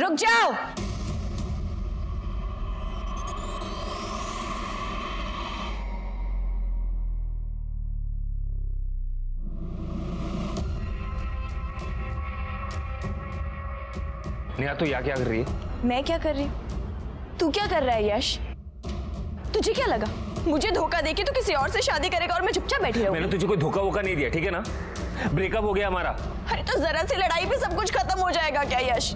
रुक जाओ। नेहा तू यहाँ क्या कर रही है? मैं क्या कर रही? तू क्या कर रहा है यश? तुझे क्या लगा मुझे धोखा देके तू किसी और से शादी करेगा और मैं चुपचाप बैठी रहूंगी? मैंने तुझे कोई धोखा वोखा नहीं दिया, ठीक है ना? ब्रेकअप हो गया हमारा। अरे तो जरा सी लड़ाई पे सब कुछ खत्म हो जाएगा क्या यश?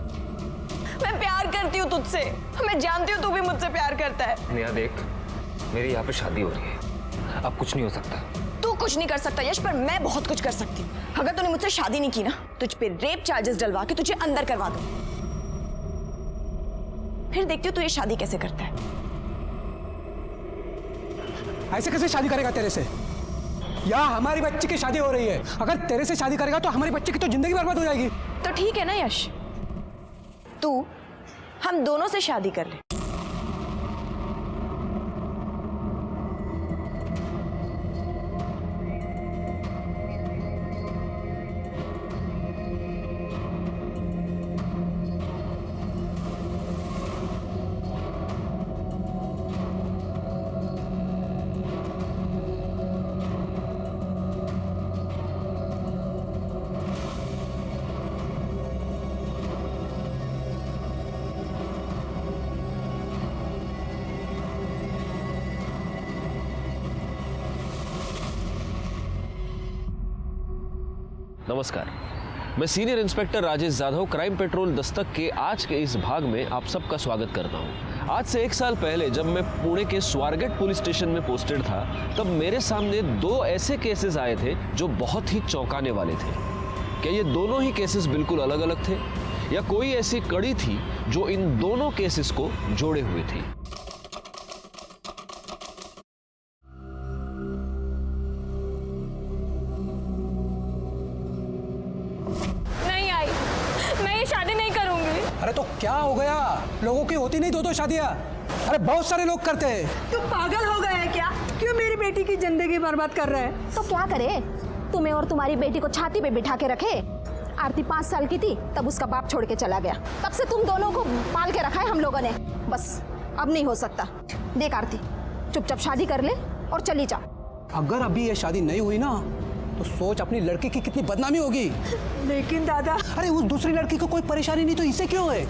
मैं प्यार करती हूँ तुझसे, मैं जानती हूँ तू भी मुझसे प्यार करता है। नेहा देख, मेरी यहाँ पे शादी हो रही है, अब कुछ नहीं हो सकता। तू कुछ नहीं कर सकता यश, पर मैं बहुत कुछ कर सकती हूँ। अगर तूने मुझसे शादी नहीं की ना, तुझ पे रेप चार्जेस डलवा के तुझे अंदर करवा दूं। फिर देखती हूँ तू ये शादी कैसे करता है। ऐसे कैसे शादी करेगा तेरे से? यहाँ हमारी बच्ची की शादी हो रही है, अगर तेरे से शादी करेगा तो हमारी बच्ची की तो जिंदगी बर्बाद हो जाएगी। तो ठीक है ना यश, तू हम दोनों से शादी कर ले। नमस्कार, मैं senior inspector Rajesh Jadhav crime petrol Dastak के आज के इस भाग में आप सबका स्वागत करता हूं। आज से 1 साल पहले जब मैं पुणे के स्वारगेट पुलिस स्टेशन में पोस्टेड था, तब मेरे सामने 2 ऐसे केसेस आए थे जो बहुत ही चौंकाने वाले थे। क्या ये दोनों ही केसेस बिल्कुल अलग अलग थे या कोई ऐसी कड़ी थी जो इन दोनों केसेस को जोड़े हुए थी? अरे तो क्या हो गया? लोगों की होती नहीं 2-2 शादियां? अरे बहुत सारे लोग करते हैं। तू पागल हो गया है क्या? क्यों मेरी बेटी की जिंदगी बर्बाद कर रहा है? तो क्या करे? तुम्हें और तुम्हारी बेटी को छाती पे बिठा के रखे। आरती 5 साल की थी तब उसका बाप छोड़ के चला गया, तब से तुम दोनों को पाल के रखा है हम लोगों ने। बस अब नहीं हो सकता। देख आरती, चुपचाप शादी कर ले और चली जा। अगर अभी ये शादी नहीं हुई ना तो सोच अपनी लड़की की कितनी बदनामी होगी। लेकिन दादा, अरे उस दूसरी लड़की को कोई परेशानी नहीं तो इसे क्यों है?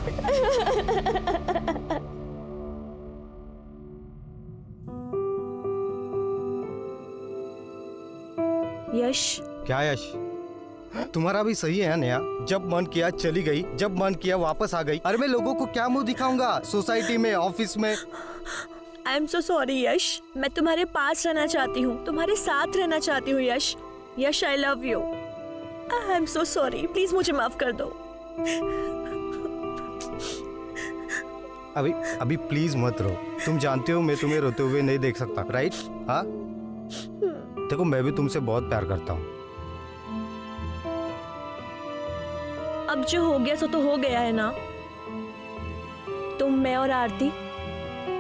यश, क्या यश? तुम्हारा भी सही है नेहा, जब मन किया चली गई, जब मन किया वापस आ गई। अरे मैं लोगों को क्या मुंह दिखाऊंगा सोसाइटी में, ऑफिस में? आई एम सो सॉरी यश, मैं तुम्हारे पास रहना चाहती हूँ, तुम्हारे साथ रहना चाहती हूँ Yash. Yash I love you. I am so sorry, please मुझे माफ कर दो। अभी प्लीज मत रो। तुम जानते हो मैं तुम्हें रोते हुए नहीं देख सकता, राइट? हाँ, देखो मैं भी तुमसे बहुत प्यार करता हूँ। अब जो हो गया सो तो हो गया है ना। तुम, मैं और आरती,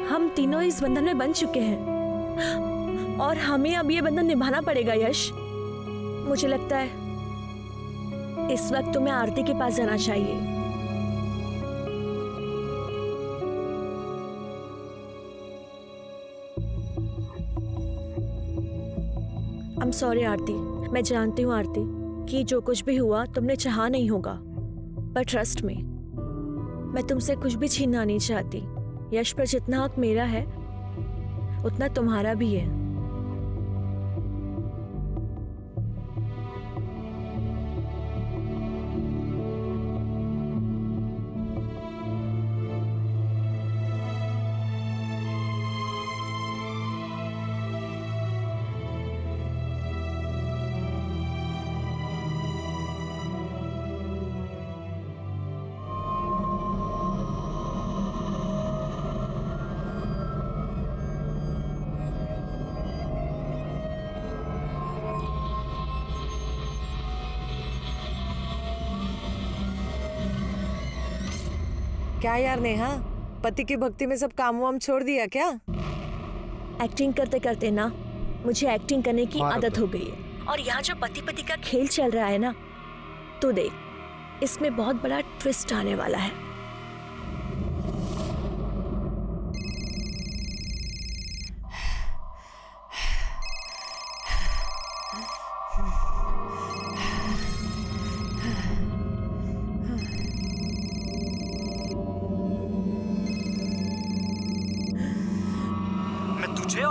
हम तीनों इस बंधन में बंध चुके हैं और हमें अब ये बंधन निभाना पड़ेगा यश। मुझे लगता है इस वक्त तुम्हें आरती के पास जाना चाहिए। आई एम सॉरी आरती, मैं जानती हूँ आरती कि जो कुछ भी हुआ तुमने चाहा नहीं होगा, पर ट्रस्ट में मैं तुमसे कुछ भी छीनना नहीं चाहती। यश पर जितना हक मेरा है उतना तुम्हारा भी है। क्या यार नेहा, पति की भक्ति में सब काम वाम छोड़ दिया क्या? एक्टिंग करते करते ना मुझे एक्टिंग करने की आदत हो गई है। और यहाँ जो पति पति का खेल चल रहा है ना, तो देख इसमें बहुत बड़ा ट्विस्ट आने वाला है।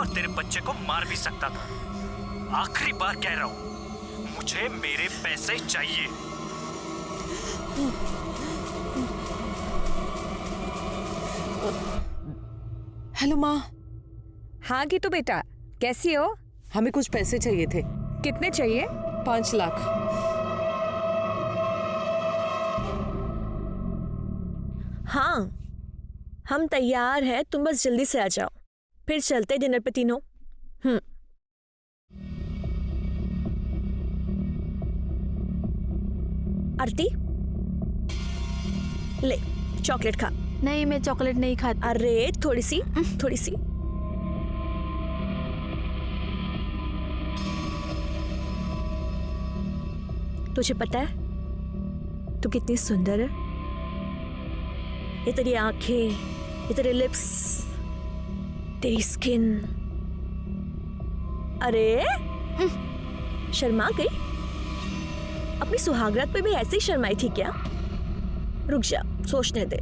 और तेरे बच्चे को मार भी सकता था। आखिरी बार कह रहा हूं, मुझे मेरे पैसे चाहिए। हेलो माँ। हाँ गीतू बेटा, कैसी हो? हमें कुछ पैसे चाहिए थे। कितने चाहिए? 5 लाख। हाँ, हम तैयार हैं, तुम बस जल्दी से आ जाओ, फिर चलते डिनर पे तीनों। आरती, ले चॉकलेट खा। नहीं, मैं चॉकलेट नहीं खाती। अरे थोड़ी सी, थोड़ी सी। तुझे पता है तू कितनी सुंदर है? ये तेरी आंखें, ये तेरे लिप्स, तेरी स्किन। अरे शर्मा गई? अपनी सुहागरात पे भी ऐसे ही शर्माई थी क्या? रुक जा, सोचने दे।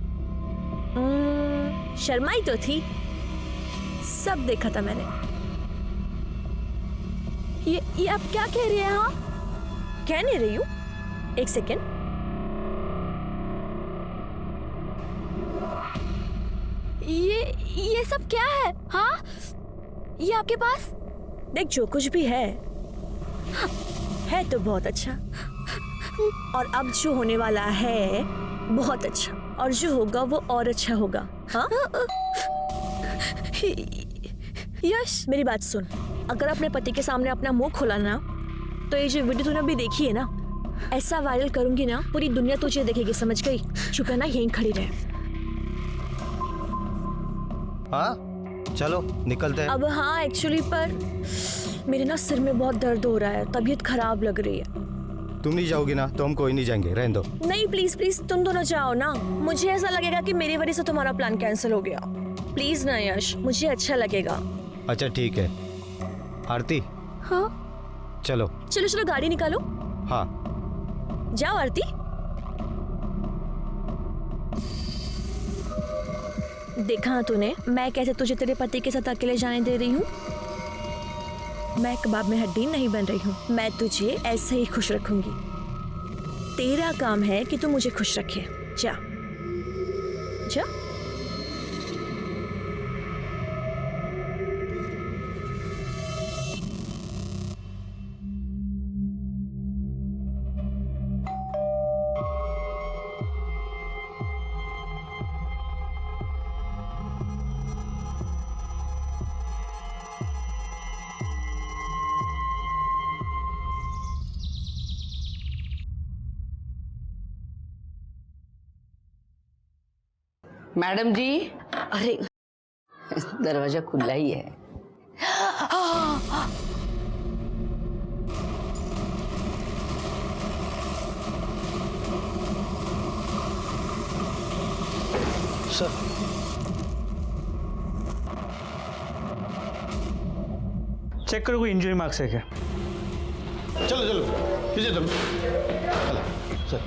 शर्माई तो थी, सब देखा था मैंने। ये आप क्या कह रही हैं? हाँ, कह नहीं रही हूँ, एक सेकेंड। ये सब क्या है? हाँ, ये आपके पास? देख, जो कुछ भी है तो बहुत अच्छा, और अब जो होने वाला है बहुत अच्छा, और जो होगा वो और अच्छा होगा। हाँ यश, मेरी बात सुन, अगर अपने पति के सामने अपना मुंह खोला ना, तो ये जो वीडियो तूने अभी देखी है ना, ऐसा वायरल करूंगी ना, पूरी दुनिया तुझे देखेगी, समझ गई? चुप है ना, यहीं खड़ी रहे। हाँ चलो निकलते हैं। अब हाँ, एक्चुअली पर मेरे ना सिर में बहुत दर्द हो रहा है, तबीयत खराब लग रही है। तुम नहीं जाओगी ना तो हम कोई नहीं जाएंगे, रहने दो। नहीं प्लीज प्लीज, तुम दोनों जाओ ना, मुझे ऐसा लगेगा कि मेरी वजह से तुम्हारा प्लान कैंसिल हो गया। प्लीज ना यश, मुझे अच्छा लगेगा। अच्छा ठीक है। आरती, हाँ, चलो चलो चलो, गाड़ी निकालो। हाँ जाओ आरती। देखा तूने, मैं कैसे तुझे तेरे पति के साथ अकेले जाने दे रही हूँ? मैं कबाब में हड्डी नहीं बन रही हूँ, मैं तुझे ऐसे ही खुश रखूंगी। तेरा काम है कि तू मुझे खुश रखे। जा जा। मैडम जी, अरे दरवाजा खुला ही है। सर, चेक करो कोई इंजरी मार्क्स है क्या। चलो चलो पीछे चलो। सर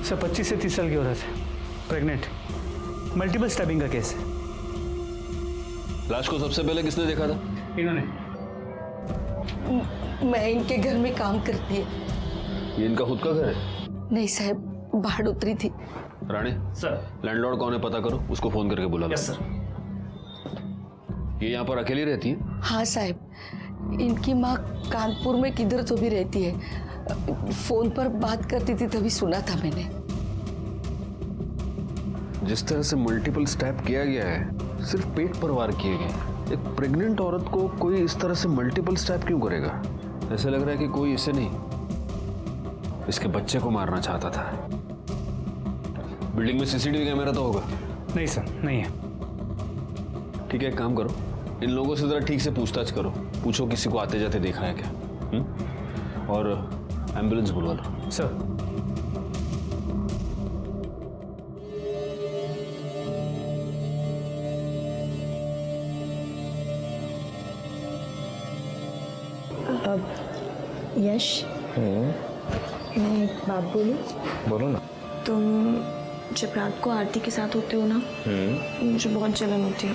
सर 25 से 30 साल की औरत है, प्रेग्नेंट, मल्टीपल स्टैबिंग का केस है। लाश को सबसे पहले किसने देखा था? इन्होंने। मैं इनके घर में काम करती है। ये इनका खुद का घर है? नहीं साहब, बाहर उतरी थी। राणे सर, लैंडलॉर्ड कौन है पता करो, उसको फोन करके बुला लो। Yes sir. ये यहाँ पर अकेली रहती है? हाँ साहब, इनकी माँ कानपुर में किधर तो भी रहती है। फोन पर बात करती थी तभी सुना था मैंने। जिस तरह से मल्टीपल स्टैब किया गया है, सिर्फ पेट पर वार किए गए। एक प्रेग्नेंट औरत को कोई इस तरह से मल्टीपल स्टैब क्यों करेगा? ऐसे लग रहा है कि कोई इसे नहीं, इसके बच्चे को मारना चाहता था। बिल्डिंग में सीसीटीवी कैमरा तो होगा? नहीं सर, नहीं है। ठीक है, एक काम करो, इन लोगों से जरा ठीक से पूछताछ करो, पूछो किसी को आते जाते देखा है क्या। और एम्बुलेंस बुलवा लो। सर, यश, मैं एक बात बोलूं? बोलो ना। तुम जब रात को आरती के साथ होते हो ना मुझे बहुत जलन होती है,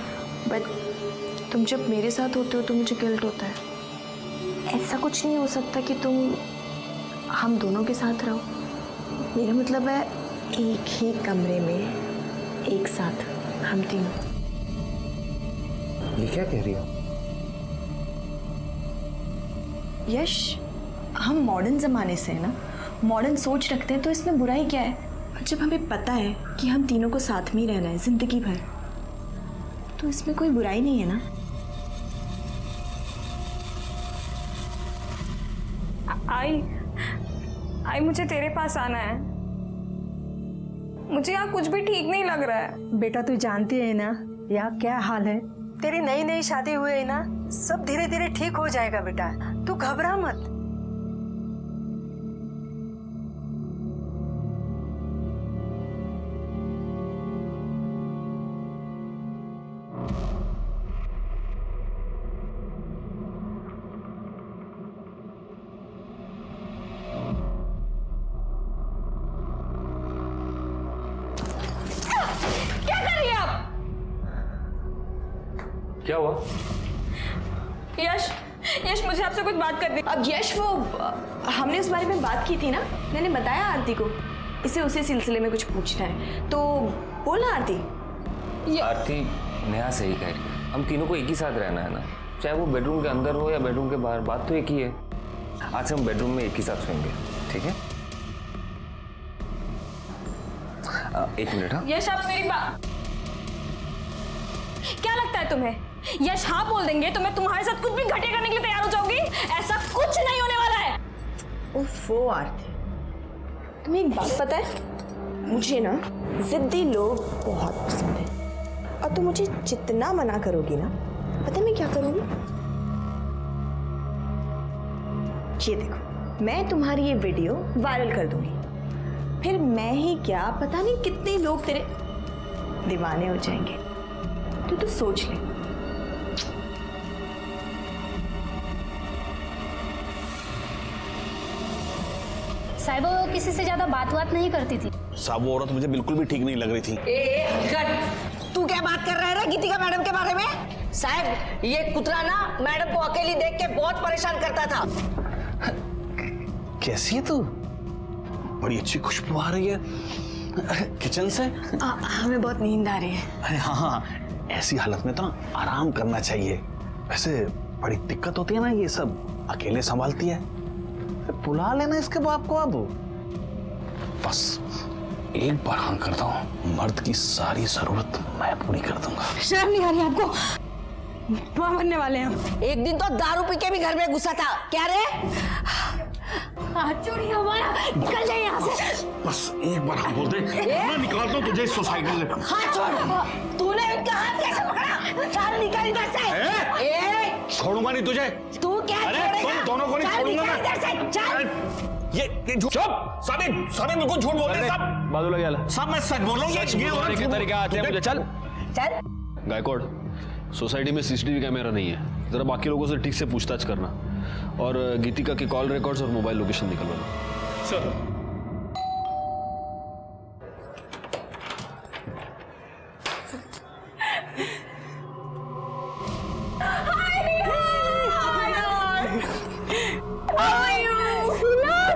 बट तुम जब मेरे साथ होते हो तो मुझे गिल्ट होता है। ऐसा कुछ नहीं हो सकता कि तुम हम दोनों के साथ रहो। मेरा मतलब है एक ही कमरे में एक साथ हम तीनों। ये क्या कह रही हो? यश, हम मॉडर्न ज़माने से है ना, मॉडर्न सोच रखते हैं, तो इसमें बुराई क्या है? जब हमें पता है कि हम तीनों को साथ में ही रहना है ज़िंदगी भर, तो इसमें कोई बुराई नहीं है ना। आई मुझे तेरे पास आना है। मुझे यहाँ कुछ भी ठीक नहीं लग रहा है। बेटा तू जानती है ना यहाँ क्या हाल है। तेरी नई नई शादी हुई है ना, सब धीरे धीरे ठीक हो जाएगा बेटा, तू घबरा मत। क्या हुआ? यश मुझे आपसे कुछ बात करनी। अब यश, वो हमने उस बारे में बात की थी ना, मैंने बताया आरती को, इसे उसी सिलसिले में कुछ पूछना है, तो बोला आरती। आरती नेहा सही कह रही है, हम तीनों को एक ही साथ रहना है ना, चाहे वो बेडरूम के अंदर हो या बेडरूम के बाहर, बात तो एक ही है। आज से हम बेडरूम में एक ही साथ सोएंगे, ठीक है? एक मिनट। हाँ यश, आप मेरी बात, क्या लगता है तुम्हें यश हाँ बोल देंगे तो मैं तुम्हारे साथ कुछ भी घटिया करने के लिए तैयार हो जाऊंगी? ऐसा कुछ नहीं होने वाला है। ओफो आरती, तुम्हें एक बात पता है, मुझे ना जिद्दी लोग बहुत पसंद है, और तुम मुझे जितना मना करोगी ना, पता है मैं क्या करूंगी? ये देखो, मैं तुम्हारी ये वीडियो वायरल कर दूंगी, फिर मैं ही क्या पता नहीं कितने लोग तेरे दीवाने हो जाएंगे। तो सोच ले। साहिबा वो किसी से ज्यादा बात नहीं करती थी। साहब वो औरत मुझे बिल्कुल भी ठीक नहीं लग रही थी। तू क्या बात कर रहा है गीतिका मैडम के बारे में? साहब ये कुतरा ना मैडम को अकेली देख के बहुत परेशान करता था। कैसी है तू? बड़ी अच्छी खुशबू आ रही है किचन से। हमें बहुत नींद आ रही है। अरे हाँ, ऐसी हालत में तो आराम करना चाहिए। वैसे बड़ी दिक्कत होती है ना, ये सब अकेले संभालती है, बुला लेना इसके बाप को। अब बस एक बार हाँ करता हूँ, मर्द की सारी जरूरत मैं पूरी कर दूंगा। शर्म नहीं आ रही आपको? बुआ बनने वाले हैं हम। एक दिन तो दारू पी के भी घर में घुसा था। क्या रे? हाथ छोड़िए हमारा, निकल जाइए यहाँ से। बस एक बार हाँ बोल दे, मैं निकालता हूँ तुझे इस सोसाइटी से। हाथ छोड़। तूने इनका हाथ कैसे पकड़ा? चल निकल इधर से। छोड़ूंगा नहीं तुझे। तू क्या छोड़ेगा? दोनों को नहीं छोड़ूंगा मैं। इधर से चल। ये चुप। साबित बिल्कुल झूठ बोल रहे सब। बाजूला गेला। सब मैं सच बोल रहा हूँ। सच बोलने के तरीके आते हैं मुझे। चल गायकवाड़, सोसाइटी में सीसीटीवी कैमरा नहीं है, जरा बाकी लोगों से ठीक से पूछताछ करना, और गीतिका की कॉल रिकॉर्ड्स और मोबाइल लोकेशन निकलवाना। Sir.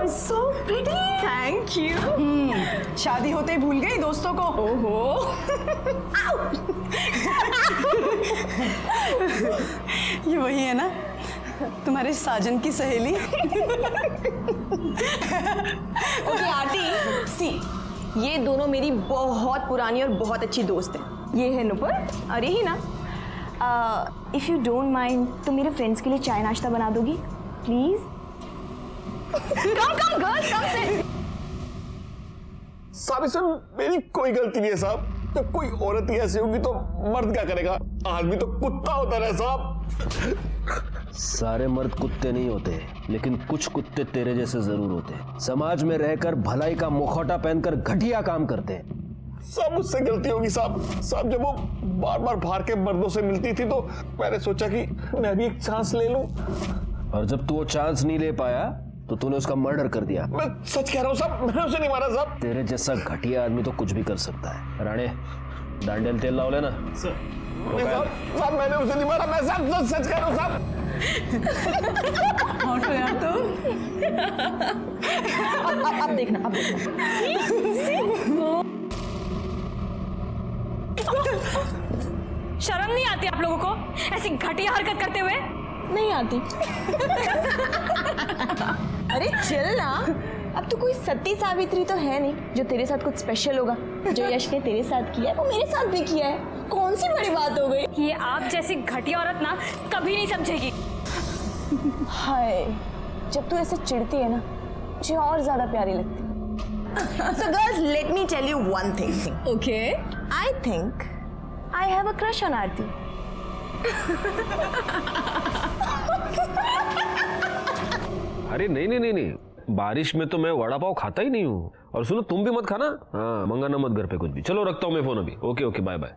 So pretty. Thank you. शादी होते ही भूल गई दोस्तों को। ओहो। ये वही है ना, तुम्हारे साजन की सहेली। ओके आरती, सी, ये दोनों मेरी बहुत पुरानी और बहुत अच्छी दोस्त हैं। ये है नुपुर और यही ना। इफ यू डोंट माइंड, तो मेरे फ्रेंड्स के लिए चाय नाश्ता बना दोगी please? Come, girls, come sit. साहब इसमें मेरी कोई गलती नहीं है साहब। जब कोई औरत ही ऐसी होगी तो मर्द क्या करेगा? आदमी तो कुत्ता होता है साहब। सारे मर्द कुत्ते नहीं होते, लेकिन कुछ कुत्ते तेरे जैसे जरूर होते हैं। समाज में रहकर भलाई का मुखौटा पहनकर घटिया काम करते हैं। सब मुझसे गलती होगी साहब। साहब जब वो बार बार बाहर के मर्दों से मिलती थी तो मैंने सोचा कि मैं भी एक चांस ले लूं। और जब तू वो चांस नहीं ले पाया तो तूने उसका मर्डर कर दिया। मैं सच कह रहा हूँ साहब, मैंने उसे नहीं मारा साहब। तेरे जैसा घटिया आदमी तो कुछ भी कर सकता है। राणे दांडेल तेल लाओ लेना। साहब मैंने उसे नहीं मारा, मैं साहब सच कह रहा हूँ साहब। और तो यार तो अब देखना, अब देखना। शर्म नहीं आती आप लोगों को ऐसी घटिया हरकत करते हुए? नहीं आती। अरे चल ना, अब तो कोई सती सावित्री तो है नहीं जो तेरे साथ कुछ स्पेशल होगा। जो यश ने तेरे साथ किया है वो मेरे साथ भी किया है, कौन सी बड़ी बात हो गई? ये आप जैसी घटिया औरत ना कभी नहीं समझेगी। हाय, जब तू ऐसे चिढ़ती है ना मुझे और ज्यादा प्यारी लगती है। So girls, let me tell you one thing. Okay. I think I have a crush on Aarti. अरे नहीं नहीं नहीं नहीं, बारिश में तो मैं वड़ा पाव खाता ही नहीं हूँ। और सुनो तुम भी मत खाना, हाँ मंगाना मत घर पे कुछ भी। चलो रखता हूँ मैं फोन अभी। Okay okay bye bye.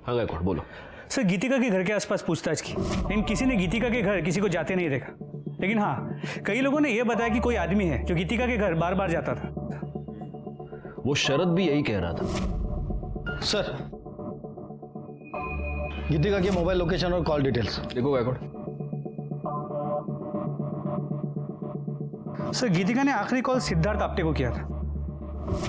हाँ गायकवाड़ बोलो। सर गीतिका के घर के आसपास पूछताछ की, लेकिन किसी ने गीतिका के घर किसी को जाते नहीं देखा। लेकिन हाँ, कई लोगों ने यह बताया कि कोई आदमी है जो गीतिका के घर बार बार जाता था। वो शरद भी यही कह रहा था। सर, गीतिका की मोबाइल लोकेशन और कॉल डिटेल्स देखो गायकवाड़। सर गीतिका ने आखिरी कॉल सिद्धार्थ आप्टे को किया था।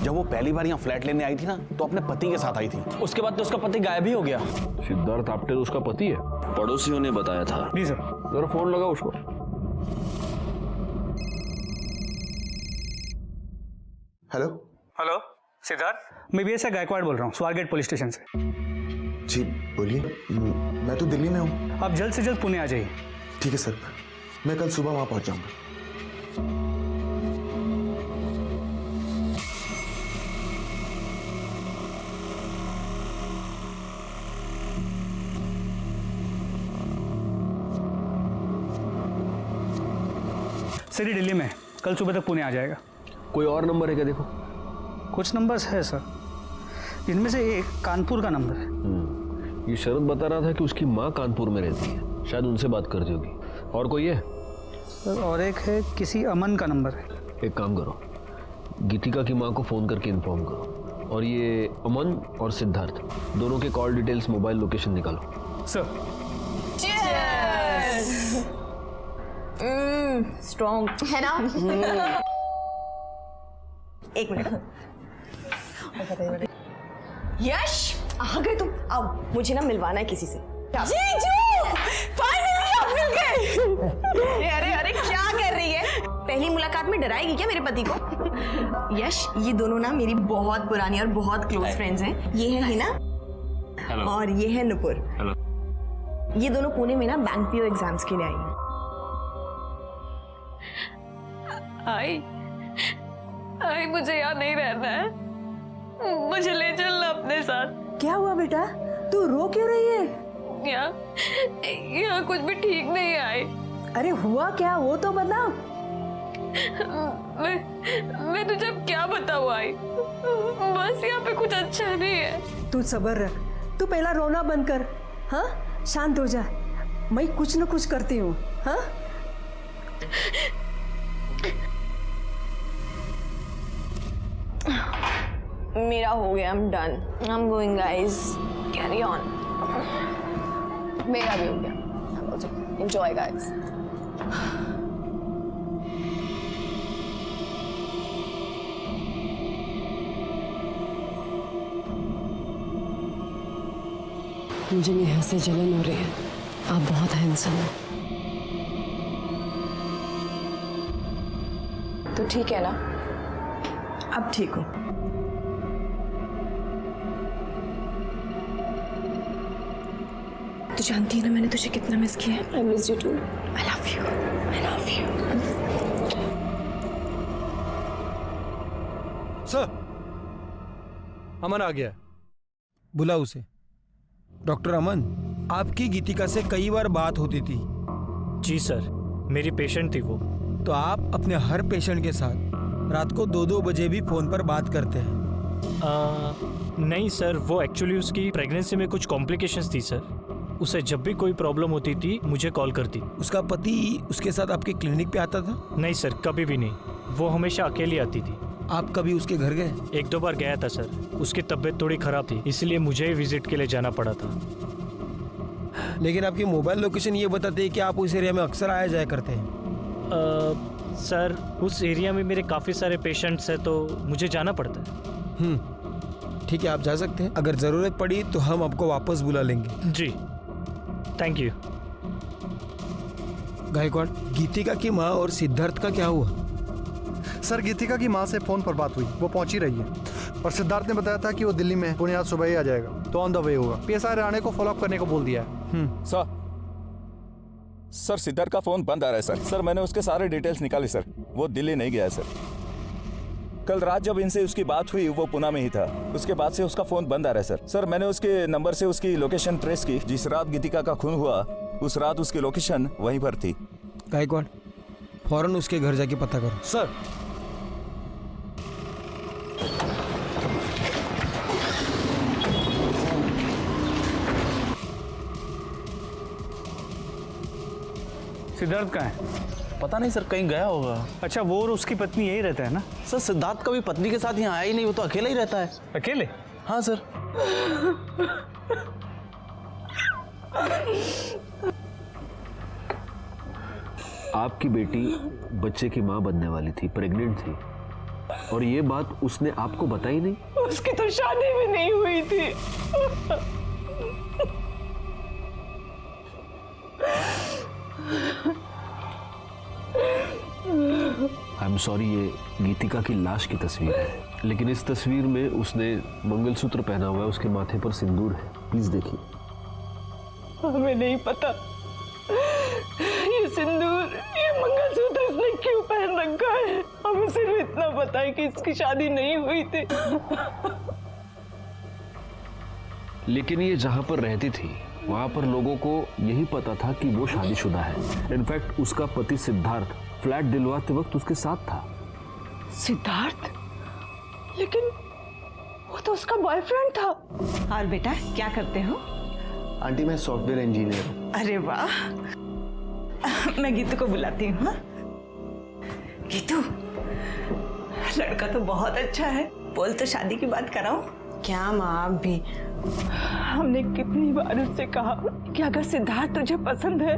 जब वो पहली बार यहाँ फ्लैट लेने आई थी ना, तो अपने पति के साथ आई थी। उसके बाद तो उसका पति गायब ही हो गया। सिद्धार्थ आप्टे तो उसका पति है, पड़ोसियों ने बताया था। जी सर। जरा फोन लगा उसको। हेलो हेलो सिद्धार्थ, मैं BSI गायकवाड़ बोल रहा हूँ, स्वारगेट पुलिस स्टेशन से। जी बोलिए। मैं तो दिल्ली में हूँ। आप जल्द से जल्द पुणे आ जाइए। ठीक है सर, मैं कल सुबह वहाँ पहुँच जाऊँगा। सर ये दिल्ली में, कल सुबह तक पुणे आ जाएगा। कोई और नंबर है क्या देखो? कुछ नंबर्स है सर, इनमें से एक कानपुर का नंबर है। ये शरद बता रहा था कि उसकी माँ कानपुर में रहती है, शायद उनसे बात करती होगी। और कोई है सर? और एक है, किसी अमन का नंबर है। एक काम करो, गीतिका की माँ को फ़ोन करके इन्फॉर्म करो, और ये अमन और सिद्धार्थ दोनों के कॉल डिटेल्स, मोबाइल लोकेशन निकालो। सर स्ट्रॉन्ग है ना? एक मिनट। यश आ गए तुम? आओ, मुझे ना मिलवाना है किसी से। जीजू, फाइनली आप मिल गए। अरे अरे क्या कर रही है? पहली मुलाकात में डराएगी क्या मेरे पति को? यश, ये दोनों ना मेरी बहुत पुरानी और बहुत क्लोज फ्रेंड्स हैं। ये है हिना और ये है नुपुर। ये दोनों पुणे में ना बैंक पीओ एग्जाम्स के लिए आई हैं। आई मुझे यहाँ नहीं रहना है, मुझे ले चलना अपने साथ। क्या हुआ बेटा, तू रो क्यों रही है? यहाँ कुछ भी ठीक नहीं है आई। अरे हुआ क्या, वो तो बता। मैं तुझे अब क्या बताऊँ आई, बस यहाँ पे कुछ अच्छा नहीं है। तू सब्र रख, तू पहला रोना बंद कर। हाँ, शांत हो जा, मैं कुछ न कुछ करती हूँ। हाँ मेरा हो गया, I'm done. I'm going guys. Carry on. मेरा भी हो गया। Enjoy guys. मुझे नेहा से जलन हो रही है, आप बहुत हैंडसम हो। तो ठीक है ना? अब ठीक हो? तू जानती है ना मैंने तुझे कितना मिस किया है। I miss you too. I love you. I love you. Sir, Aman आ गया, बुला उसे। डॉक्टर अमन, आपकी गीतिका से कई बार बात होती थी। जी सर, मेरी पेशेंट थी वो। तो आप अपने हर पेशेंट के साथ रात को 2-2 बजे भी फोन पर बात करते हैं? नहीं सर, वो एक्चुअली उसकी प्रेगनेंसी में कुछ कॉम्प्लिकेशंस थी सर, उसे जब भी कोई प्रॉब्लम होती थी मुझे कॉल करती। उसका पति उसके साथ आपके क्लिनिक पे आता था? नहीं सर, कभी भी नहीं। वो हमेशा अकेली आती थी। आप कभी उसके घर गए? 1-2 बार गया था सर। उसकी तबीयत थोड़ी खराब थी, इसलिए मुझे ही विजिट के लिए जाना पड़ा था। लेकिन आपकी मोबाइल लोकेशन ये बताते है कि आप उस एरिया में अक्सर आया जाया करते हैं। सर उस एरिया में मेरे काफ़ी सारे पेशेंट्स हैं तो मुझे जाना पड़ता है। ठीक है, आप जा सकते हैं। अगर ज़रूरत पड़ी तो हम आपको वापस बुला लेंगे। जी, थैंक यू। गायकवाड़, गीतिका की माँ और सिद्धार्थ का क्या हुआ? सर, गीतिका की माँ से फ़ोन पर बात हुई, वो पहुंच ही रही है। और सिद्धार्थ ने बताया था कि वो दिल्ली में पुणे आज सुबह ही आ जाएगा, तो ऑन द वे होगा। PSI राणे को फॉलोअप करने को बोल दिया है। सर सिद्धार्थ का फोन बंद आ रहा है सर। मैंने उसके सारे डिटेल्स निकाले सर। वो दिल्ली नहीं गया है सर। कल रात जब इनसे उसकी बात हुई वो पुणे में ही था। उसके बाद से उसका फोन बंद आ रहा है सर। मैंने उसके नंबर से उसकी लोकेशन ट्रेस की। जिस रात गीतिका का खून हुआ उस रात उसकी लोकेशन वहीं पर थी। गायकवाड़, फौरन उसके घर जाके पता करो। सर। सिद्धार्थ कहाँ है? पता नहीं सर, कहीं गया होगा। अच्छा, वो और उसकी पत्नी यही रहता है ना? सर सिद्धार्थ कभी पत्नी के साथ यहाँ आया ही नहीं, वो तो अकेला ही रहता है। अकेले? हाँ सर। आपकी बेटी बच्चे की माँ बनने वाली थी, प्रेग्नेंट थी, और ये बात उसने आपको बताई नहीं? उसकी तो शादी भी नहीं हुई थी। आई एम सॉरी, ये गीतिका की लाश की तस्वीर है, लेकिन इस तस्वीर में उसने मंगलसूत्र पहना हुआ है, उसके माथे पर सिंदूर है। प्लीज देखिए। हमें नहीं पता ये सिंदूर, ये मंगलसूत्र इसने क्यों पहन रखा है। हमें सिर्फ इतना पता है कि इसकी शादी नहीं हुई थी। लेकिन ये जहां पर रहती थी वहां पर लोगों को यही पता था कि वो शादीशुदा है। इनफैक्ट उसका पति सिद्धार्थ फ्लैट दिलवाते वक्त उसके साथ था। सिद्धार्थ? लेकिन वो तो उसका बॉयफ्रेंड था। और बेटा क्या करते हो? आंटी, मैं सॉफ्टवेयर इंजीनियर हूँ। अरे वाह, मैं गीतू को बुलाती हूँ। गीतू, लड़का तो बहुत अच्छा है, बोल तो शादी की बात कराओ। क्या माँ, आप भी? हमने कितनी बार उससे कहा कि अगर सिद्धार्थ तुझे पसंद है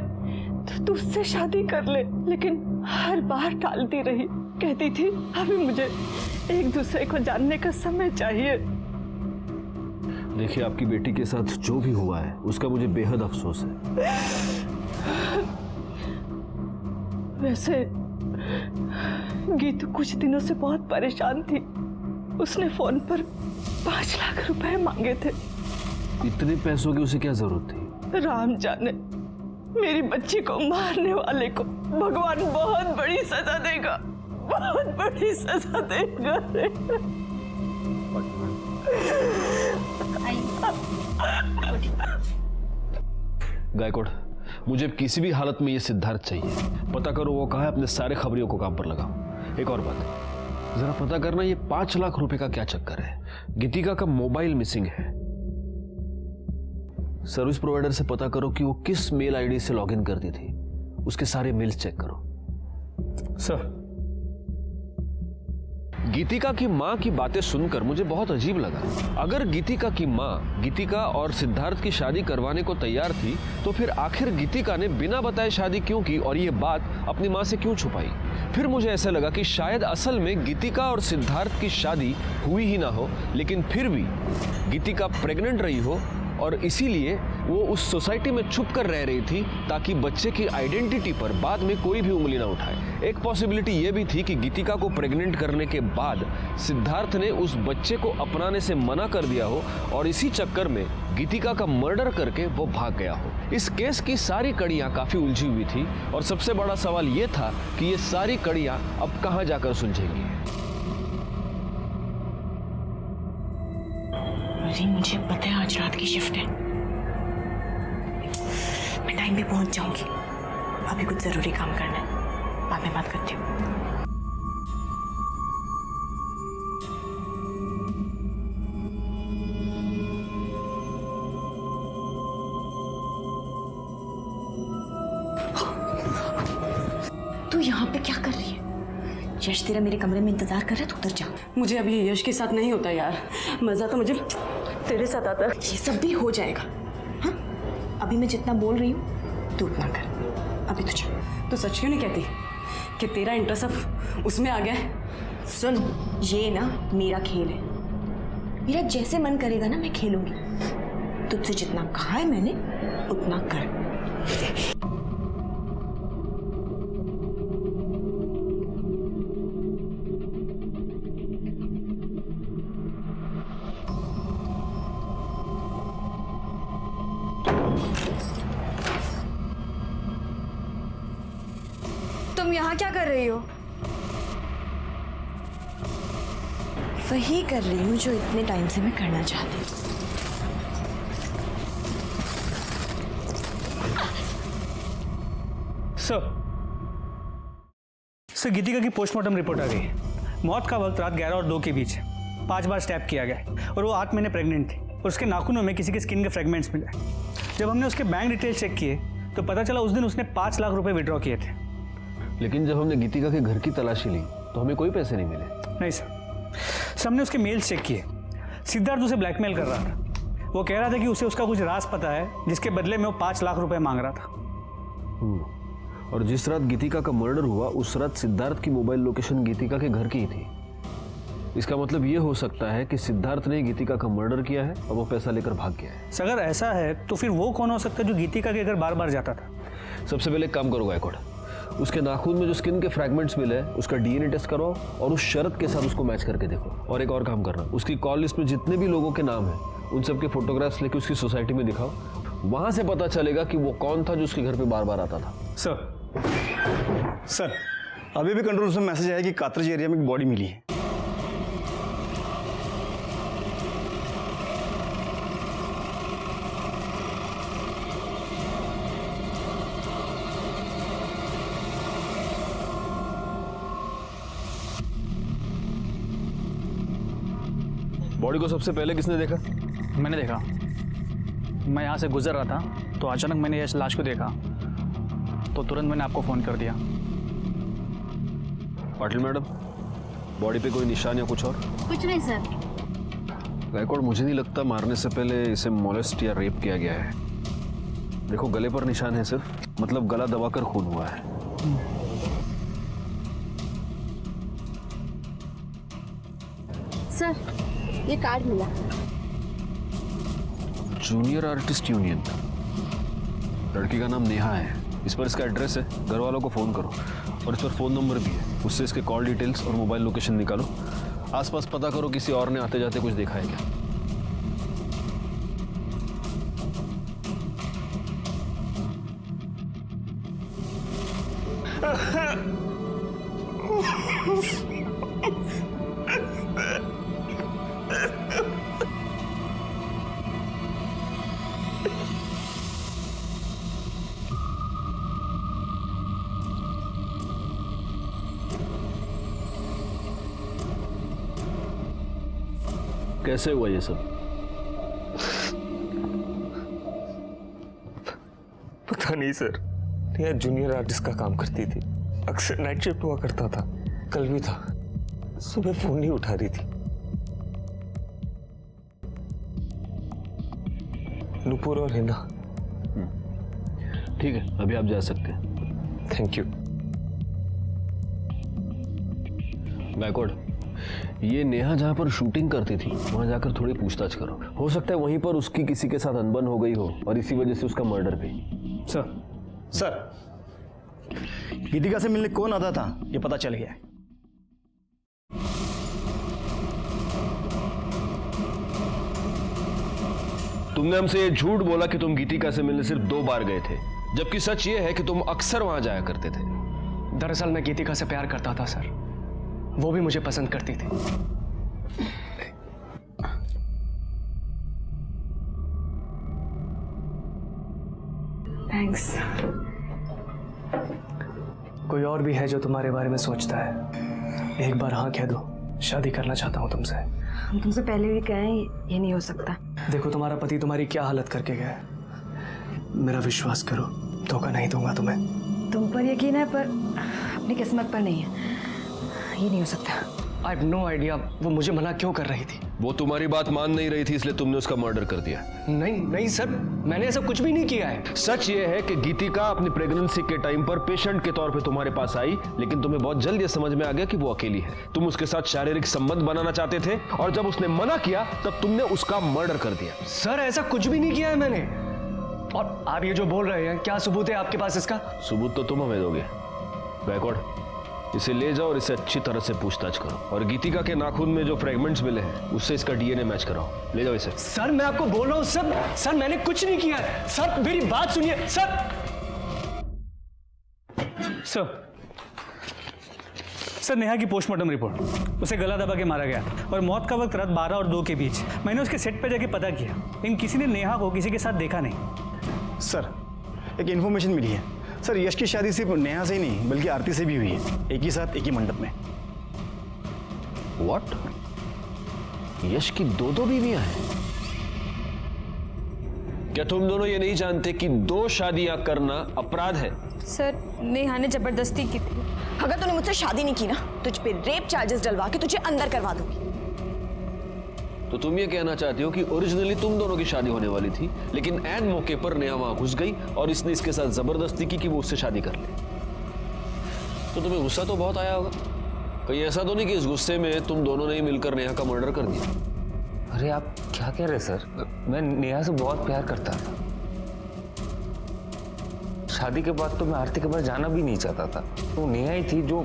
तो तू उससे शादी कर ले, लेकिन हर बार टालती रही। कहती थी अभी मुझे एक दूसरे को जानने का समय चाहिए। देखिए, आपकी बेटी के साथ जो भी हुआ है उसका मुझे बेहद अफसोस है। वैसे गीतू कुछ दिनों से बहुत परेशान थी। उसने फोन पर 5 लाख रुपए मांगे थे। इतने पैसों की उसे क्या जरूरत थी? राम जाने, मेरी बच्ची को मारने वाले को भगवान बहुत बड़ी सजा देगा, बहुत बड़ी सजा देगा। गायकवाड़, मुझे किसी भी हालत में ये सिद्धार्थ चाहिए। पता करो वो कहाँ है, अपने सारे खबरियों को काम पर लगाओ। एक और बात, जरा पता करना ये 5 लाख रुपए का क्या चक्कर है। गीतिका का मोबाइल मिसिंग है। सर्विस प्रोवाइडर से पता करो कि वो किस मेल आईडी से लॉगिन करती थी। उसके सारे मेल्स चेक करो। सर। गीतिका की माँ की बातें सुनकर मुझे बहुत अजीब लगा। अगर गीतिका की माँ गीतिका और सिद्धार्थ की शादी करवाने को तैयार थी तो फिर आखिर गीतिका ने बिना बताए शादी क्यों की और ये बात अपनी माँ से क्यों छुपाई? फिर मुझे ऐसा लगा कि शायद असल में गीतिका और सिद्धार्थ की शादी हुई ही ना हो, लेकिन फिर भी गीतिका प्रेग्नेंट रही हो और इसीलिए वो उस सोसाइटी में छुप कर रह रही थी ताकि बच्चे की आइडेंटिटी पर बाद में कोई भी उंगली ना उठाए। एक पॉसिबिलिटी ये भी थी कि गीतिका को प्रेग्नेंट करने के बाद सिद्धार्थ ने उस बच्चे को अपनाने से मना कर दिया हो और इसी चक्कर में गीतिका का मर्डर करके वो भाग गया हो। इस केस की सारी कड़ियां काफी उलझी हुई थी और सबसे बड़ा सवाल ये था कि ये सारी कड़ियां अब कहां जाकर सुलझेंगी। अरे मुझे पता है आज रात की शिफ्ट है, मैं टाइम पे पहुंच जाऊंगी। अभी कुछ जरूरी काम करना है, बाद में बात करती हूँ। यहाँ पे क्या कर रही है? यश तेरा मेरे कमरे में इंतजार कर रहा है, तू उतर जा। मुझे अब ये यश के साथ नहीं होता यार, मजा तो मुझे तेरे साथ आता है। ये सब भी हो जाएगा। हाँ, अभी मैं जितना बोल रही हूँ तू उतना कर। अभी तू जा। तो सच क्यों नहीं कहती कि तेरा इंटरेस्ट अब उसमें आ गया है? सुन, ये ना मेरा खेल है, मेरा जैसे मन करेगा ना मैं खेलूंगी। तुझसे जितना कहा है मैंने उतना कर। तुम यहाँ क्या कर रही हो? वही कर रही हूँ जो इतने टाइम से मैं करना चाहती हूँ। सर गीतिका की पोस्टमार्टम रिपोर्ट आ गई है। मौत का वक्त रात 11 और 2 के बीच है। 5 बार स्टैब किया गया और वो 8 महीने प्रेग्नेंट थी और उसके नाखूनों में किसी के स्किन के फ्रेगमेंट्स मिले। जब हमने उसके बैंक डिटेल चेक किए तो पता चला उस दिन उसने 5 लाख रुपए विड्रॉ किए थे। लेकिन जब हमने गीतिका के घर की तलाशी ली तो हमें कोई पैसे नहीं मिले। नहीं सर, हमने उसके मेल्स चेक किए। सिद्धार्थ उसे ब्लैकमेल कर रहा था। वो कह रहा था कि उसे उसका कुछ राज पता है जिसके बदले में वो 5 लाख रुपए मांग रहा था। और जिस रात गीतिका का मर्डर हुआ उस रात सिद्धार्थ की मोबाइल लोकेशन गीतिका के घर की ही थी। इसका मतलब ये हो सकता है कि सिद्धार्थ ने गीतिका का मर्डर किया है और वो पैसा लेकर भाग गया है। अगर ऐसा है तो फिर वो कौन हो सकता है जो गीतिका के घर बार बार जाता था? सबसे पहले एक काम करो गायकवाड़, उसके नाखून में जो स्किन के फ्रैगमेंट्स मिले उसका डीएनए टेस्ट करवाओ और उस शरत के साथ उसको मैच करके देखो। और एक और काम करना, उसकी कॉल लिस्ट में जितने भी लोगों के नाम हैं उन सबके फोटोग्राफ्स लेके उसकी सोसाइटी में दिखाओ। वहां से पता चलेगा कि वो कौन था जो उसके घर पे बार बार आता था। सर अभी भी कंट्रोल रूम से मैसेज आया कि कातरज एरिया में एक बॉडी मिली है। बॉडी को सबसे पहले किसने देखा? मैंने देखा। मैं यहाँ से गुजर रहा था तो अचानक मैंने यश लाश को देखा तो तुरंत मैंने आपको फ़ोन कर दिया। पाटिल मैडम, बॉडी पे कोई निशान या कुछ और? कुछ नहीं सर। गायकवाड़, मुझे नहीं लगता मारने से पहले इसे मोलेस्ट या रेप किया गया है। देखो गले पर निशान है सिर्फ, मतलब गला दबाकर खून हुआ है। सर ये कार्ड मिला। जूनियर आर्टिस्ट यूनियन, लड़की का नाम नेहा है। इस पर इसका एड्रेस है, घर वालों को फ़ोन करो और इस पर फ़ोन नंबर भी है। उससे इसके कॉल डिटेल्स और मोबाइल लोकेशन निकालो। आसपास पता करो किसी और ने आते जाते कुछ देखा है क्या। कैसे हुआ ये सब? पता नहीं सर, नेहा जूनियर आर्टिस्ट का काम करती थी, अक्सर नाइट शिफ्ट हुआ करता था। कल भी था, सुबह फोन नहीं उठा रही थी। नूपुर और हिना। ठीक है, अभी आप जा सकते हैं। Thank you. गायकवाड़, ये नेहा जहाँ पर शूटिंग करती थी वहाँ जाकर थोड़ी पूछताछ करो। हो सकता है वहीं पर उसकी किसी के साथ अनबन हो गई हो और इसी वजह से उसका मर्डर भी। सर गीतिका से मिलने कौन आता था ये पता चल गया है। तुमने हमसे ये झूठ बोला कि तुम गीतिका से मिलने सिर्फ 2 बार गए थे, जबकि सच ये है कि तुम अक्सर वहां जाया करते थे। दरअसल मैं गीतिका से प्यार करता था सर, वो भी मुझे पसंद करती थी। थैंक्स। कोई और भी है जो तुम्हारे बारे में सोचता है? एक बार हाँ कह दो, शादी करना चाहता हूँ तुमसे। हम तुमसे पहले भी कहें ये नहीं हो सकता। देखो तुम्हारा पति तुम्हारी क्या हालत करके गया है, मेरा विश्वास करो, धोखा नहीं दूंगा तुम्हें। तुम पर यकीन है पर अपनी किस्मत पर नहीं है, ये नहीं हो सकता। आई हैव नो आइडिया वो मुझे मना क्यों कर रही थी। वो तुम्हारी बात मान नहीं रही थी, इसलिए तुमने उसका मर्डर कर दिया। नहीं सर, मैंने ऐसा कुछ भी नहीं किया है। सच ये है कि गीतिका अपनी प्रेगनेंसी के टाइम पर पेशेंट के तौर पे तुम्हारे पास आई, लेकिन तुम्हें बहुत जल्द ये समझ में आ गया कि वो अकेली है। तुम उसके साथ शारीरिक संबंध बनाना चाहते थे और जब उसने मना किया तब तुमने उसका मर्डर कर दिया। सर ऐसा कुछ भी नहीं किया है मैंने। और आप ये जो बोल रहे हैं, क्या सबूत है आपके पास इसका? सबूत तो तुम हमें दोगे। बैकवर्ड, इसे ले जाओ और इसे अच्छी तरह से पूछताछ करो, और गीतिका के नाखून में जो फ्रेगमेंट्स मिले हैं उससे इसका डीएनए मैच कराओ। ले जाओ इसे। सर मैं आपको बोल रहा हूँ सर मैंने कुछ नहीं किया है। सर मेरी बात सुनिए सर नेहा की पोस्टमार्टम रिपोर्ट, उसे गला दबा के मारा गया और मौत का वक्त रात 12 और 2 के बीच। मैंने उसके सेट पर जाके पता किया, लेकिन किसी ने नेहा को किसी के साथ देखा नहीं। सर एक इन्फॉर्मेशन मिली है सर, यश की शादी सिर्फ नेहा से ही नहीं बल्कि आरती से भी हुई है, एक ही साथ एक ही मंडप में। व्हाट? यश की दो बीवियां हैं? क्या तुम दोनों ये नहीं जानते कि 2 शादियां करना अपराध है? सर नेहा ने जबरदस्ती की थी। अगर तूने मुझसे शादी नहीं की ना, तुझ पे रेप चार्जेस डलवा के तुझे अंदर करवा दूंगी। तो तुम ये कहना चाहती हो कि ओरिजिनली तुम दोनों की शादी होने वाली थी, लेकिन ऐन मौके पर नेहा वहां घुस गई और इसने इसके साथ जबरदस्ती की कि वो उससे शादी कर ले। तो तुम्हें गुस्सा तो बहुत आया होगा। कहीं ऐसा तो नहीं कि इस गुस्से में तुम दोनों ने ही मिलकर नेहा का मर्डर कर दिया? अरे आप क्या कह रहे सर? मैं नेहा से बहुत प्यार करता था। शादी के बाद तो मैं आरती के पास जाना भी नहीं चाहता था। तो नेहा ही थी जो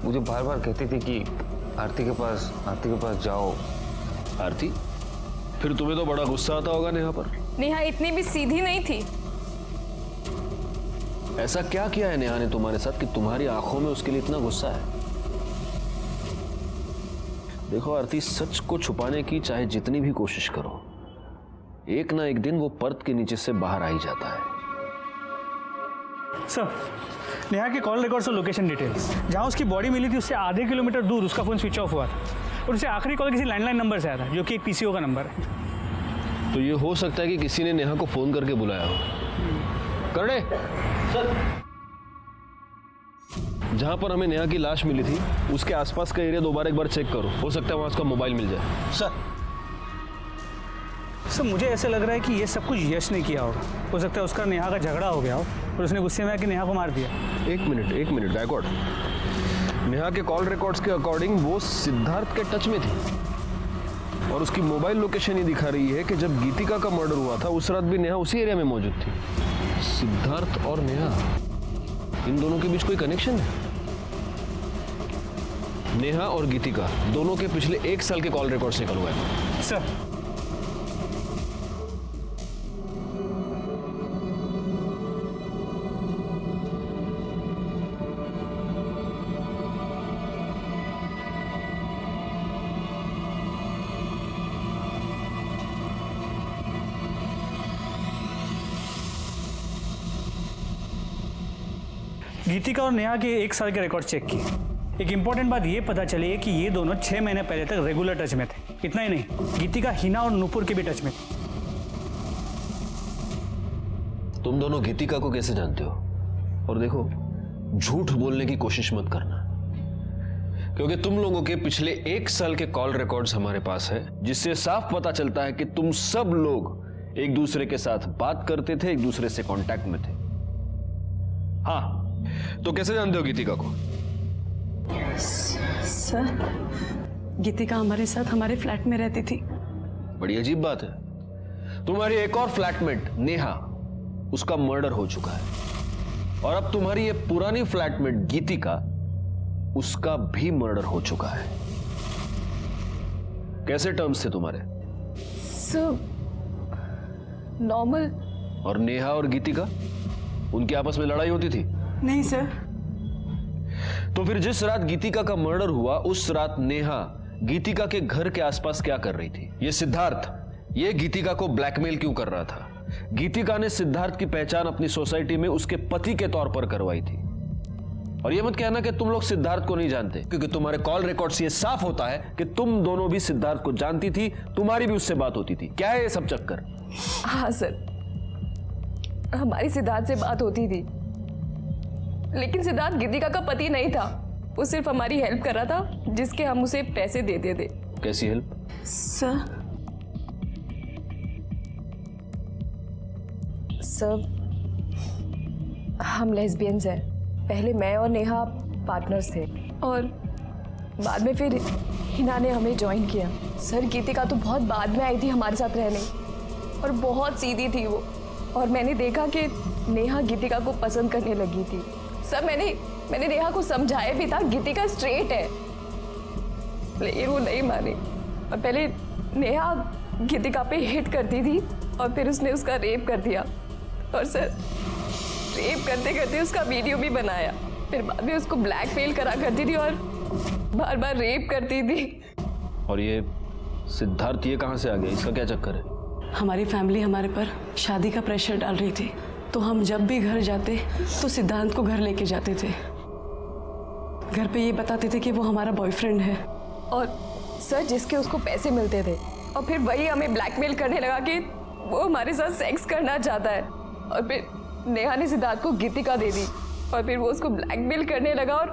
मुझे बार बार कहती थी कि आरती के पास जाओ। आरती, फिर तुम्हें तो बड़ा गुस्सा आता होगा नेहा पर। नेहा इतनी भी सीधी नहीं थी। ऐसा क्या किया है नेहा ने तुम्हारे साथ कि तुम्हारी आंखों में उसके लिए इतना गुस्सा है? देखो आरती, सच को छुपाने की चाहे जितनी भी कोशिश करो, एक ना एक दिन वो पर्द के नीचे से बाहर आ ही जाता है। सर नेहा के कॉल रिकॉर्ड्स और लोकेशन डिटेल्स, जहां उसकी बॉडी मिली थी उससे आधे किलोमीटर दूर उसका फोन स्विच ऑफ हुआ था और उसे आखिरी कॉल किसी लैंडलाइन नंबर से आया था, जो कि एक पीसीओ का नंबर है। तो ये हो सकता है कि किसी ने नेहा को फोन करके बुलाया हो। करने सर, जहां पर हमें नेहा की लाश मिली थी उसके आसपास का एरिया दोबारा एक बार चेक करो, हो सकता है वहां उसका मोबाइल मिल जाए। सर मुझे ऐसा लग रहा है कि ये सब कुछ यश ने किया होगा। हो सकता है उसका नेहा का झगड़ा हो गया हो और उसने गुस्से में आके नेहा को मार दिया। एक मिनट बैकवर्ड। नेहा के कॉल रिकॉर्ड्स के अकॉर्डिंग वो सिद्धार्थ के टच में थी और उसकी मोबाइल लोकेशन ये दिखा रही है कि जब गीतिका का मर्डर हुआ था उस रात भी नेहा उसी एरिया में मौजूद थी। सिद्धार्थ और नेहा, इन दोनों के बीच कोई कनेक्शन है? नेहा और गीतिका दोनों के पिछले 1 साल के कॉल रिकॉर्ड्स निकलवाए। सर गीतिका और नेहा के 1 साल के रिकॉर्ड चेक किए। एक इंपॉर्टेंट बात ये पता चली है कि ये दोनों 6 महीने पहले तक रेगुलर टच में थे। इतना ही नहीं, गीतिका हिना और नूपुर के भी टच में थी। तुम दोनों गीतिका को कैसे जानते हो? और देखो, झूठ बोलने की कोशिश मत करना, क्योंकि तुम लोगों के पिछले 1 साल के कॉल रिकॉर्ड्स हमारे पास है, जिससे साफ पता चलता है कि तुम सब लोग एक दूसरे के साथ बात करते थे, एक दूसरे से कांटेक्ट में थे। हाँ, तो कैसे जानते हो गीतिका को? सर गीतिका हमारे साथ हमारे फ्लैट में रहती थी। बड़ी अजीब बात है। तुम्हारी एक और फ्लैटमेट नेहा, उसका मर्डर हो चुका है और अब तुम्हारी ये पुरानी फ्लैटमेट गीतिका, उसका भी मर्डर हो चुका है। कैसे टर्म्स थे तुम्हारे? Sir normal. और नेहा और गीतिका, उनकी आपस में लड़ाई होती थी? नहीं सर। तो फिर जिस रात गीतिका का मर्डर हुआ उस रात नेहा गीतिका के घर के आसपास क्या कर रही थी? ये सिद्धार्थ, ये गीतिका को ब्लैकमेल क्यों कर रहा था? गीतिका ने सिद्धार्थ की पहचान अपनी सोसाइटी में उसके पति के तौर पर करवाई थी। और ये मत कहना कि तुम लोग सिद्धार्थ को नहीं जानते, क्योंकि तुम्हारे कॉल रिकॉर्ड से ये साफ होता है कि तुम दोनों भी सिद्धार्थ को जानती थी, तुम्हारी भी उससे बात होती थी। क्या है ये सब चक्कर? हाँ सर, हमारी सिद्धार्थ से बात होती थी, लेकिन सिद्धार्थ गीतिका का पति नहीं था। वो सिर्फ हमारी हेल्प कर रहा था, जिसके हम उसे पैसे देते थे। कैसी हेल्प? सर, हम लेस्बियंस हैं। पहले मैं और नेहा पार्टनर्स थे और बाद में फिर हिना ने हमें ज्वाइन किया। सर, गीतिका तो बहुत बाद में आई थी हमारे साथ रहने और बहुत सीधी थी वो। और मैंने देखा कि नेहा गीतिका को पसंद करने लगी थी। सर, मैंने नेहा को समझाया भी था गीतिका स्ट्रेट है, लेकिन वो नहीं मानी। और पहले नेहा गीतिका पे हिट करती थी और फिर उसने उसका रेप कर दिया। और सर, रेप करते करते उसका वीडियो भी बनाया। फिर बाद में उसको ब्लैकमेल करा करती थी और बार बार रेप करती थी। और ये सिद्धार्थ ये कहाँ से आ गया? इसका क्या चक्कर है? हमारी फैमिली हमारे पर शादी का प्रेशर डाल रही थी, तो हम जब भी घर जाते तो सिद्धांत को घर लेके जाते थे। घर पे ये बताते थे कि वो हमारा बॉयफ्रेंड है। और सर, जिसके उसको पैसे मिलते थे और फिर वही हमें ब्लैकमेल करने लगा कि वो हमारे साथ सेक्स करना चाहता है। और फिर नेहा ने सिद्धार्थ को गीतिका दे दी और फिर वो उसको ब्लैकमेल करने लगा और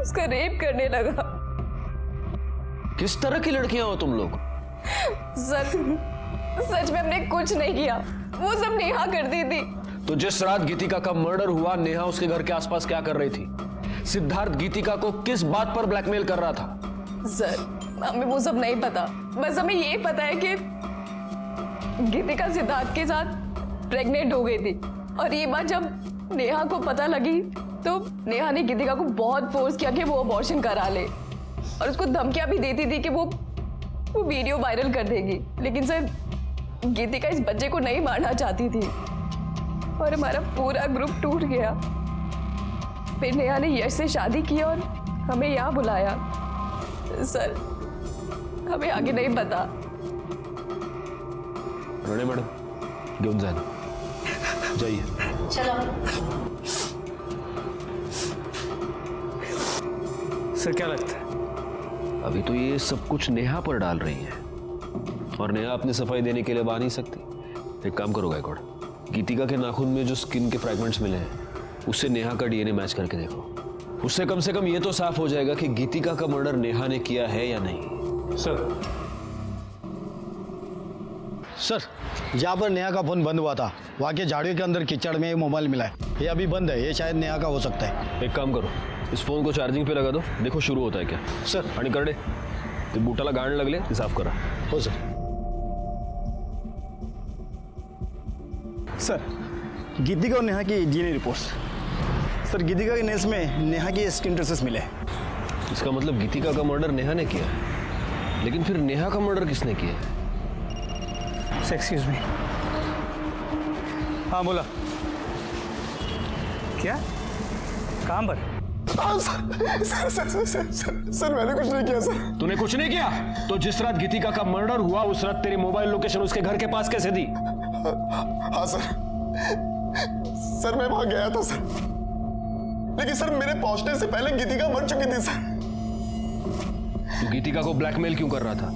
उसका रेप करने लगा। किस तरह की लड़कियां हो तुम लोग? सच में हमने कुछ नहीं किया, वो सब नेहा करती थी। तो जिस रात गीतिका का मर्डर हुआ, नेहा उसके घर के आसपास क्या कर रही थी? सिद्धार्थ गीतिका को किस बात पर ब्लैकमेल कर रहा था? सर, हमें वो सब नहीं पता। बस हमें ये पता है कि गीतिका सिद्धार्थ के साथ प्रेग्नेंट हो गई थी। और ये बात जब नेहा को पता लगी तो नेहा ने गीतिका को बहुत फोर्स किया कि वो अबॉर्शन करा ले और उसको धमकियां भी देती थी कि वो वीडियो वायरल कर देगी। लेकिन सर, गीतिका इस बच्चे को नहीं मारना चाहती थी और हमारा पूरा ग्रुप टूट गया। फिर नेहा ने यश से शादी की और हमें यहाँ बुलाया। सर, हमें आगे नहीं पता। रणे मैडम, घेऊन जा ना, जाइए। चलो। सर, क्या लगता है? अभी तो ये सब कुछ नेहा पर डाल रही है और नेहा अपनी सफाई देने के लिए आ नहीं सकती। एक काम करो गायकवाड़, गीतिका के नाखून में जो स्किन के फ्रैगमेंट्स मिले हैं उससे नेहा का डीएनए मैच करके देखो। उससे कम से कम ये तो साफ हो जाएगा कि गीतिका का मर्डर नेहा ने किया है या नहीं। सर, जहाँ पर नेहा का फोन बंद हुआ था वहाँ के झाड़ियों के अंदर कीचड़ में मोबाइल मिला है। ये अभी बंद है, ये शायद नेहा का हो सकता है। एक काम करो, इस फोन को चार्जिंग पे लगा दो, देखो शुरू होता है क्या। सर, आणि करडे ते बुटाला गाण लागले ते साफ करा। हो सर। सर, गीतिका और नेहा की डीएनए रिपोर्ट्स। सर, गीतिका के नेल्स में नेहा के स्किन ट्रेसेस मिले। इसका मतलब गीतिका का मर्डर नेहा ने किया है। लेकिन फिर नेहा का मर्डर किसने किया है? Excuse me. हाँ, बोला। क्या? कहाँ पर? सर, मैंने कुछ नहीं किया सर। तूने कुछ नहीं किया? तो जिस रात गीतिका का मर्डर हुआ उस रात तेरी मोबाइल लोकेशन उसके घर के पास कैसे थी? हाँ सर, मैं वहां गया था सर, लेकिन सर मेरे पहुंचने से पहले गीतिका मर चुकी थी सर। तू गीतिका को ब्लैकमेल क्यों कर रहा था?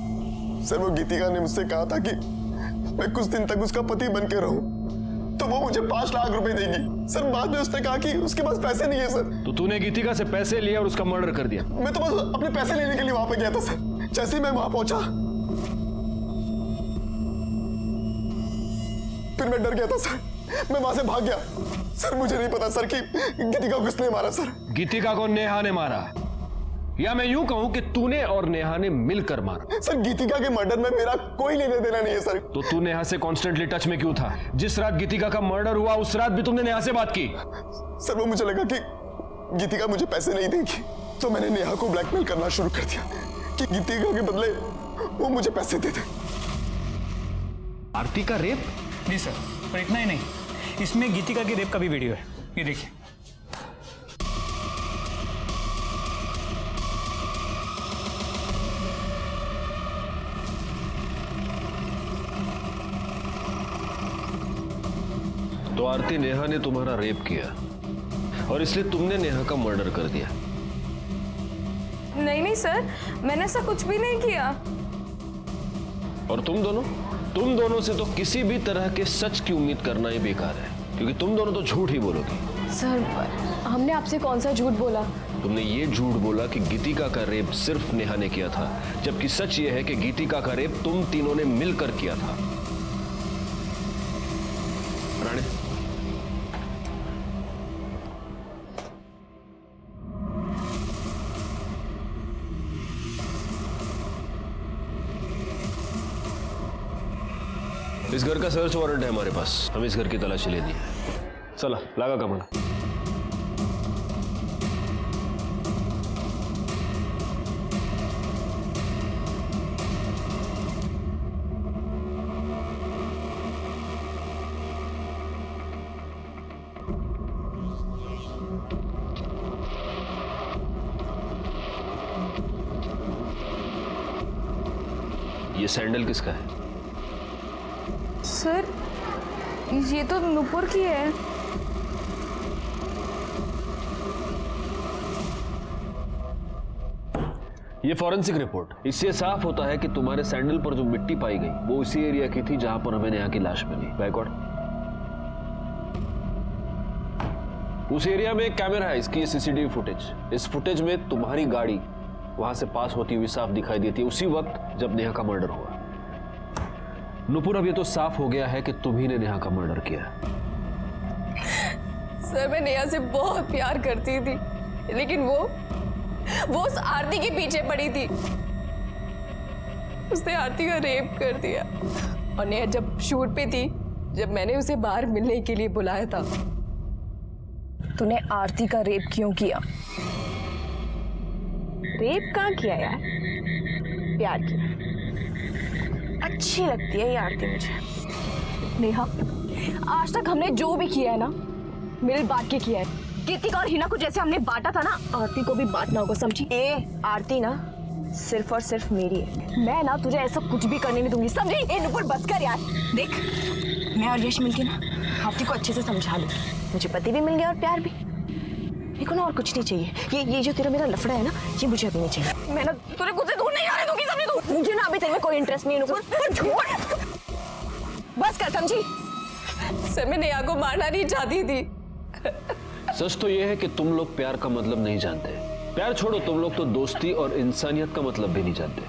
सर, वो गीतिका ने मुझसे कहा था कि मैं कुछ दिन तक उसका पति बन के रहूं तो वो मुझे 5 लाख रुपए देगी। सर, बाद में उसने कहा कि उसके पास पैसे नहीं है सर। तो तूने गीतिका से पैसे लिए और उसका मर्डर कर दिया? मैं तो बस अपने पैसे लेने के लिए वहां पे गया था सर। जैसे ही मैं वहां पहुंचा फिर मैं डर गया था सर, मैं वहां से भाग गया। सर, मुझे नहीं पता सर कि गीतिका को किसने मारा सर। गीतिका को नेहा ने मारा, या मैं यूं कहूं कि तूने और नेहा ने मिलकर मारा। सर, गीतिका के मर्डर में मेरा कोई लेना देना नहीं है सर। तो तू नेहा से कॉन्स्टेंटली टच में क्यों था? जिस रात गीतिका का मर्डर हुआ उस रात भी तुमने नेहा से बात की? सर, वो मुझे लगा कि गीतिका मुझे पैसे नहीं देगी, तो मैंने नेहा को ब्लैकमेल करना शुरू कर दिया कि गीतिका के बदले वो मुझे पैसे दे दे। आरती का रेप? जी सर, और इतना ही नहीं, इसमें गीतिका के रेप का भी वीडियो है, ये देखिए। तो आरती, नेहा ने तुम्हारा रेप किया और इसलिए तुमने नेहा का मर्डर कर दिया? नहीं सर, मैंने ऐसा कुछ भी नहीं किया। और तुम दोनों से तो किसी भी तरह के सच की उम्मीद करना ही बेकार है, क्योंकि तुम दोनों तो झूठ ही बोलोगी। सर हमने आपसे कौन सा झूठ बोला? तुमने ये झूठ बोला कि गीतिका का रेप सिर्फ नेहा ने किया था, जबकि सच ये है कि गीतिका का रेप तुम तीनों ने मिलकर किया था। राणे, इस घर का सर्च वारंट है हमारे पास, हम इस घर की तलाशी लेनी है। चला लगा कमल। ये सैंडल किसका है? सर ये तो नुपुर की है। ये फॉरेंसिक रिपोर्ट, इससे साफ होता है कि तुम्हारे सैंडल पर जो मिट्टी पाई गई वो उसी एरिया की थी जहां पर हमें नेहा की लाश मिली। बैकवर्ड, उस एरिया में एक कैमरा है, इसकी सीसीटीवी फुटेज। इस फुटेज में तुम्हारी गाड़ी वहां से पास होती हुई साफ दिखाई देती है, उसी वक्त जब नेहा का मर्डर हुआ। नुपुर, अब ये तो साफ हो गया है कि तुम ही ने नेहा का मर्डर किया। सर मैं नेहा से बहुत प्यार करती थी, लेकिन वो उस आरती के पीछे पड़ी थी। उसने आरती का रेप कर दिया। और नेहा जब शूट पे थी, जब मैंने उसे बाहर मिलने के लिए बुलाया था, तूने आरती का रेप क्यों किया? रेप कहाँ किया यार, प्यार किया। अच्छी लगती है ये आरती मुझे। नेहा, आज तक हमने जो भी किया है ना, मिल बांट के किया है। गीतिका और हिना को जैसे हमने बांटा था ना, आरती को भी बांटना होगा, समझी? आरती ना सिर्फ और सिर्फ मेरी है। मैं ना तुझे ऐसा कुछ भी करने नहीं दूंगी, समझी? नुपुर बस कर यार। देख, मैं और यश मिलके ना आरती को अच्छे से समझा लूं। मुझे पति भी मिल गया और प्यार भी। मेरे को ना और कुछ नहीं चाहिए। ये जो तेरा मेरा लफड़ा है ना, ये मुझे अभी नहीं चाहिए। मैं ना तुझे खुद से दूर नहीं आने दूंगी, समझी तू? मुझे ना अभी तेरे में कोई इंटरेस्ट नहीं है नुपुर। छोड़, बस कर, समझी? सर मैं नेहा को मारना नहीं चाहती थी। सच तो यह है कि तुम लोग प्यार का मतलब नहीं जानते। प्यार छोड़ो, तुम लोग तो दोस्ती और इंसानियत का मतलब भी नहीं जानते।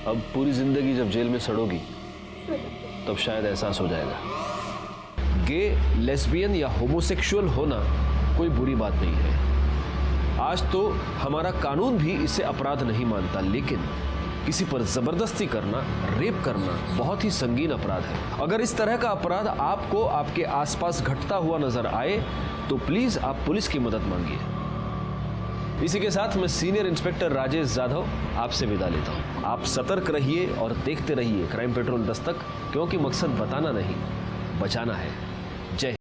अब पूरी जिंदगी जब जेल में सड़ोगी तब शायद एहसास हो जाएगा। गे, लेस्बियन या होमोसेक्सुअल होना कोई बुरी बात नहीं है। आज तो हमारा कानून भी इसे अपराध नहीं मानता, लेकिन किसी पर जबरदस्ती करना, रेप करना बहुत ही संगीन अपराध है। अगर इस तरह का अपराध आपको आपके आसपास घटता हुआ नजर आए तो प्लीज आप पुलिस की मदद मांगिए। इसी के साथ मैं सीनियर इंस्पेक्टर राजेश जाधव आपसे विदा लेता हूं। आप सतर्क रहिए और देखते रहिए क्राइम पेट्रोल दस्तक, क्योंकि मकसद बताना नहीं, बचाना है। जय